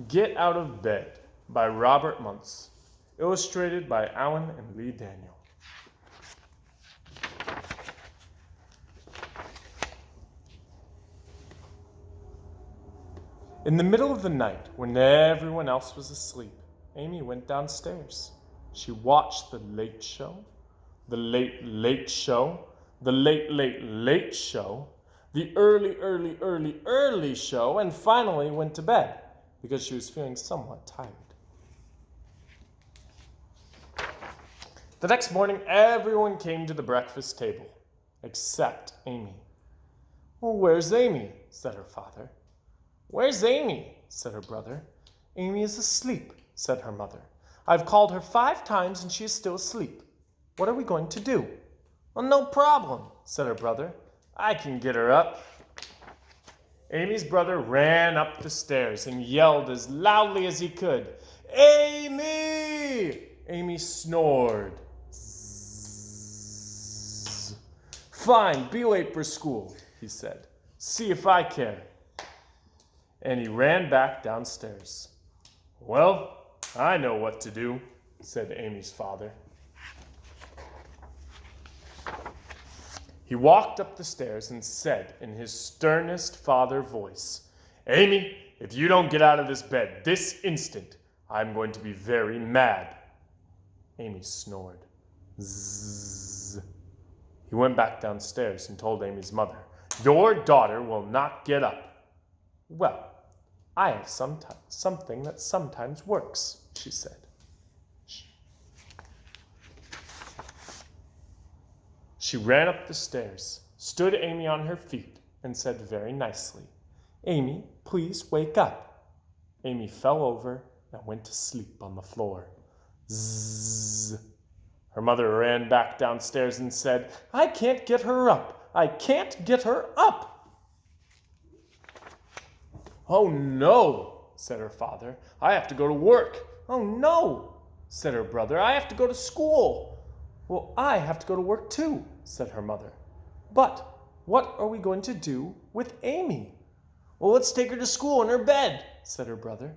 Get Out of Bed by Robert Munsch. Illustrated by Alan and Lee Daniel. In the middle of the night, when everyone else was asleep, Amy went downstairs. She watched the late show, the late, late show, the late, late, late show, the early, early, early, early show, and finally went to bed because she was feeling somewhat tired. The next morning, everyone came to the breakfast table, except Amy. "Well, where's Amy?" said her father. "Where's Amy?" said her brother. "Amy is asleep," said her mother. "I've called her 5 times and she is still asleep. What are we going to do?" "Well, no problem," said her brother. "I can get her up." Amy's brother ran up the stairs and yelled as loudly as he could, "Amy!" Amy snored. Zzz. "Fine, be late for school," he said. "See if I care." And he ran back downstairs. "Well, I know what to do," said Amy's father. He walked up the stairs and said in his sternest father voice, "Amy, if you don't get out of this bed this instant, I'm going to be very mad." Amy snored. Zzz. He went back downstairs and told Amy's mother, "Your daughter will not get up." "Well, I have something that sometimes works," she said. She ran up the stairs, stood Amy on her feet, and said very nicely, "Amy, please wake up." Amy fell over and went to sleep on the floor. Zzz. Her mother ran back downstairs and said, "I can't get her up. I can't get her up." "Oh no," said her father. "I have to go to work." "Oh no," said her brother. "I have to go to school." "Well, I have to go to work too," said her mother. "But what are we going to do with Amy?" "Well, let's take her to school in her bed," said her brother.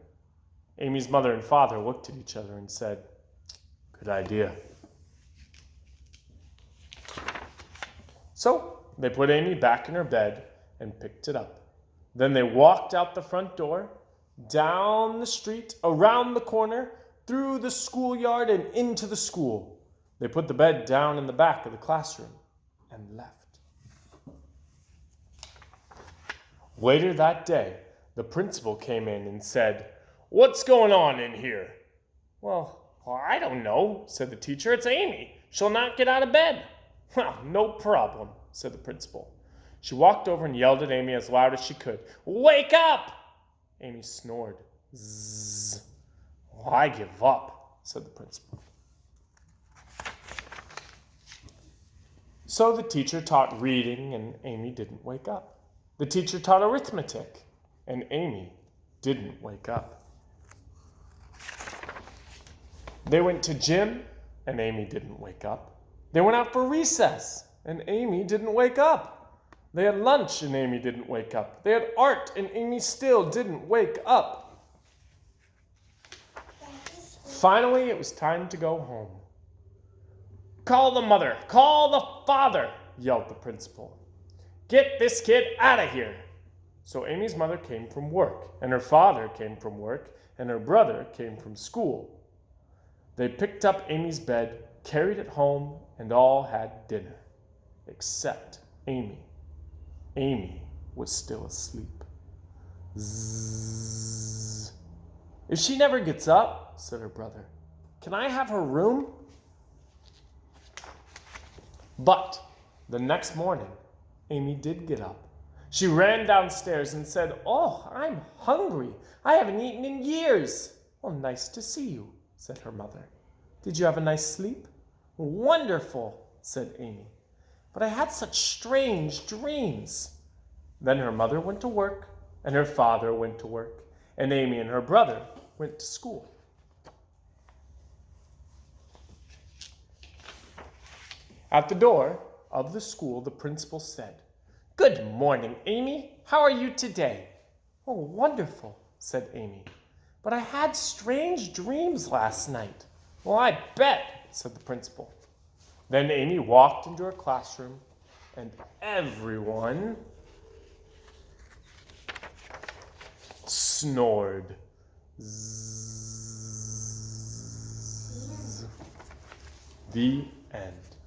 Amy's mother and father looked at each other and said, "Good idea." So they put Amy back in her bed and picked it up. Then they walked out the front door, down the street, around the corner, through the schoolyard, and into the school. They put the bed down in the back of the classroom and left. Later that day, the principal came in and said, "What's going on in here?" Well, I don't know," said the teacher. "It's Amy. She'll not get out of bed." "Well, no problem," said the principal. She walked over and yelled at Amy as loud as she could, "Wake up!" Amy snored. Zzz. "Well, I give up," said the principal. So the teacher taught reading, and Amy didn't wake up. The teacher taught arithmetic, and Amy didn't wake up. They went to gym, and Amy didn't wake up. They went out for recess, and Amy didn't wake up. They had lunch, and Amy didn't wake up. They had art, and Amy still didn't wake up. Finally, it was time to go home. "Call the mother! Call the father!" yelled the principal. "Get this kid out of here!" So Amy's mother came from work, and her father came from work, and her brother came from school. They picked up Amy's bed, carried it home, and all had dinner, except Amy. Amy was still asleep. Zzz. "If she never gets up," said her brother, "can I have her room?" But the next morning, Amy did get up. She ran downstairs and said, "Oh, I'm hungry. I haven't eaten in years." "Well, nice to see you," said her mother. "Did you have a nice sleep?" "Wonderful," said Amy. "But I had such strange dreams." Then her mother went to work, and her father went to work, and Amy and her brother went to school. At the door of the school, the principal said, "Good morning, Amy. How are you today?" "Oh, wonderful," said Amy. But I had strange dreams last night. Well, I bet, said the principal. Then Amy walked into her classroom, and everyone snored. Zzz. The end.